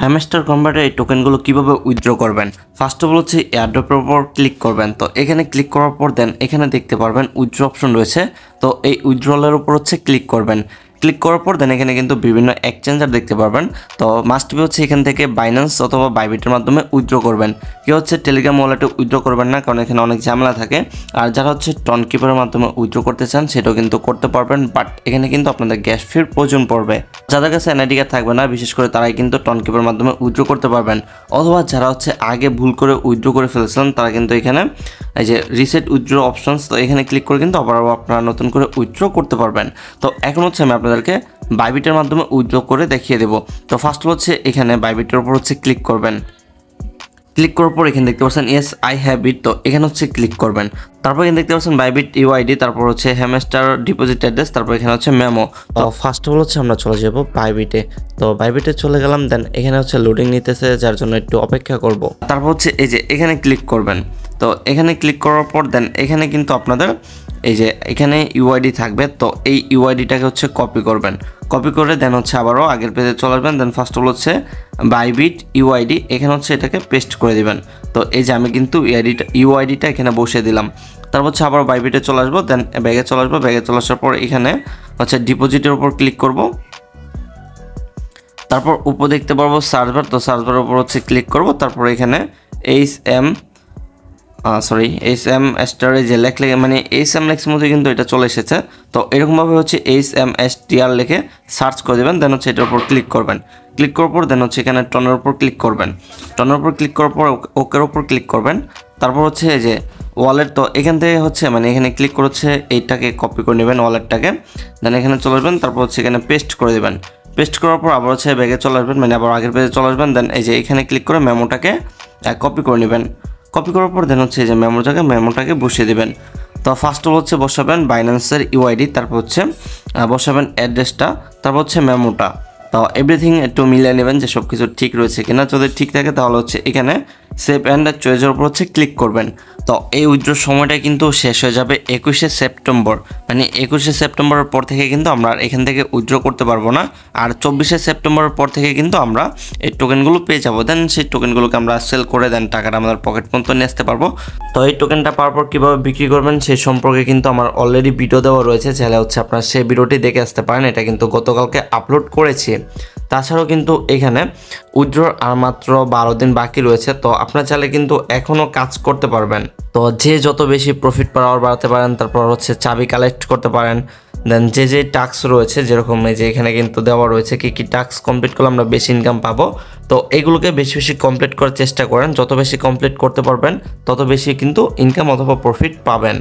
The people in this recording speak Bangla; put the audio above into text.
হ্যামস্টার কনভার্টার এই টোকেনগুলো কিভাবে উইথড্র করবেন। ফার্স্ট অফ অল হচ্ছে এয়ারড্রপের উপর ক্লিক করবেন। তো এখানে ক্লিক করার পর দেন এখানে দেখতে পারবেন উইথড্র অপশন রয়েছে। তো এই উইথড্রলের উপর হচ্ছে ক্লিক করবেন। ক্লিক করার পর দেন এখানে কিন্তু বিভিন্ন এক্সচেঞ্জার দেখতে পারবেন। তো মাস্ট বি হচ্ছে এখান থেকে বাইন্যান্স অথবা বাইবিটের মাধ্যমে উইথড্র করবেন। কেউ হচ্ছে টেলিগ্রাম ওয়ালেটে উইথড্র করবেন না, কারণ এখানে অনেক ঝামেলা থাকে। আর যারা হচ্ছে টনকিপারের মাধ্যমে উইথড্র করতে চান সেটাও কিন্তু করতে পারবেন, বাট এখানে কিন্তু আপনাদের গ্যাস ফির প্রয়োজন পড়বে। যাদের কাছে এনআইডি কার্ড থাকবে না, বিশেষ করে তারাই কিন্তু টনকিপারের মাধ্যমে উইথড্র করতে পারবেন। অথবা যারা হচ্ছে আগে ভুল করে উইথড্র করে ফেলেছিলেন তারা কিন্তু এখানে এই যে রিসেট উইথড্র অপশনস, তো এখানে ক্লিক করে কিন্তু আবার আপনারা নতুন করে উইথড্র করতে পারবেন। তো এখন হচ্ছে আমি আপনাদেরকে বাইবিটের মাধ্যমে উইথড্র করে দেখিয়ে দেবো। তো ফার্স্ট হচ্ছে এখানে বাইবিটের উপর হচ্ছে ক্লিক করবেন। ক্লিক করার পর এখানে দেখতে পাচ্ছেন ইয়েস আই হ্যাভ ইট, তো এখানে হচ্ছে ক্লিক করবেন। তারপর এখানে দেখতে পাচ্ছেন বাইবিট ইউআইডি, তারপর হচ্ছে হ্যামস্টার ডিপোজিট অ্যাড্রেস, তারপর এখানে হচ্ছে মেমো। তো ফার্স্ট অফ অল হচ্ছে আমরা চলে যাব বাইবিটে। তো বাইবিটে চলে গেলাম, দেন এখানে হচ্ছে লোডিং নিতেছে, যার জন্য একটু অপেক্ষা করব। তারপর হচ্ছে এই যে এখানে ক্লিক করবেন। তো এখানে ক্লিক করার পর দেন এখানে কিন্তু আপনাদের এই যে এখানে ইউআইডি থাকবে। তো এই ইউআইডিটাকে হচ্ছে কপি করবেন। কপি করে দেন হচ্ছে আবারও আগের পেজে চলে আসবেন। দেন ফার্স্ট অফ অল হচ্ছে বাইবিট ইউআইডি, এখানে হচ্ছে এটাকে পেস্ট করে দিবেন। তো এই যে আমি কিন্তু ইউআইডিটা এখানে বসিয়ে দিলাম। তারপর হচ্ছে আবার বাইবিটে চলে আসবো, দেন ব্যাগে চলে আসবো। ব্যাগে চলে আসার পর এখানে হচ্ছে ডিপোজিটের উপর ক্লিক করব। তারপর উপর দেখতে পারবো সার্চবার, তো সার্চবারের উপর হচ্ছে ক্লিক করব। তারপর এখানে HM স্টারে যে লেখলে মানে HM লেখের মধ্যে কিন্তু এটা চলে এসেছে। তো এরকমভাবে হচ্ছে HMSTR লিখে সার্চ করে দেবেন। দেন হচ্ছে এটার উপর ক্লিক করবেন। ক্লিক করার পর দেন হচ্ছে এখানে টনের উপর ক্লিক করবেন। টনের উপর ক্লিক করার পর ওকের উপর ক্লিক করবেন। তারপর হচ্ছে এই যে ওয়ালেট, তো এখান থেকে হচ্ছে মানে এখানে ক্লিক করে হচ্ছে এইটাকে কপি করে নেবেন ওয়ালেটটাকে। দেন এখানে চলে আসবেন, তারপর হচ্ছে এখানে পেস্ট করে দেবেন। পেস্ট করার পর আবার হচ্ছে ব্যাগে চলে আসবেন, মানে আবার আগের পেজে চলে আসবেন। দেন এই যে এখানে ক্লিক করে মেমোটাকে কপি করে নেবেন। কপি করার পর দেন হচ্ছে এই যে মেমোটাকে বসিয়ে দেবেন। তো ফার্স্ট অফ হচ্ছে বসাবেন বাইন্যান্সের ইউআইডি, তারপর হচ্ছে বসাবেন অ্যাড্রেসটা, তারপর হচ্ছে মেমোটা। তো এভরিথিং একটু মিলিয়ে নেবেন যে সব কিছু ঠিক রয়েছে কিনা। যদি ঠিক থাকে তাহলে হচ্ছে এখানে সেভ অ্যান্ড চয়েসের উপর হচ্ছে ক্লিক করবেন। তো এই উইথড্রর সময়টা কিন্তু শেষ হয়ে যাবে 21শে সেপ্টেম্বর, মানে 21শে সেপ্টেম্বরের পর থেকে কিন্তু আমরা এখান থেকে উইথড্র করতে পারবো না। আর 24শে সেপ্টেম্বরের পর থেকে কিন্তু আমরা এই টোকেনগুলো পেয়ে যাবো। দেন সেই টোকেনগুলোকে আমরা সেল করে দেন টাকাটা আমাদের পকেট পর্যন্ত নিয়ে আসতে পারবো। তো এই টোকেনটা পাওয়ার পর কীভাবে বিক্রি করবেন সেই সম্পর্কে কিন্তু আমার অলরেডি ভিডিও দেওয়া রয়েছে, চাইলে হচ্ছে আপনারা সেই ভিডিওটি দেখে আসতে পারেন। এটা কিন্তু গতকালকে আপলোড করেছি। তাছাড়াও কিন্তু এখানে উইথড্রর আর মাত্র 12 দিন বাকি রয়েছে। তো আপনার চাইলে কিন্তু এখনও কাজ করতে পারবেন। তো যে যত বেশি প্রফিট পার আওয়ার বাড়াতে পারেন, তারপর হচ্ছে চাবি কালেক্ট করতে পারেন। দেন যে টাস্ক রয়েছে, যেরকম এই যে এখানে কিন্তু দেওয়া রয়েছে কি টাস্ক কমপ্লিট করলে আমরা বেশি ইনকাম পাবো। তো এগুলোকে বেশি বেশি কমপ্লিট করার চেষ্টা করেন। যত বেশি কমপ্লিট করতে পারবেন তত বেশি কিন্তু ইনকাম অথবা প্রফিট পাবেন।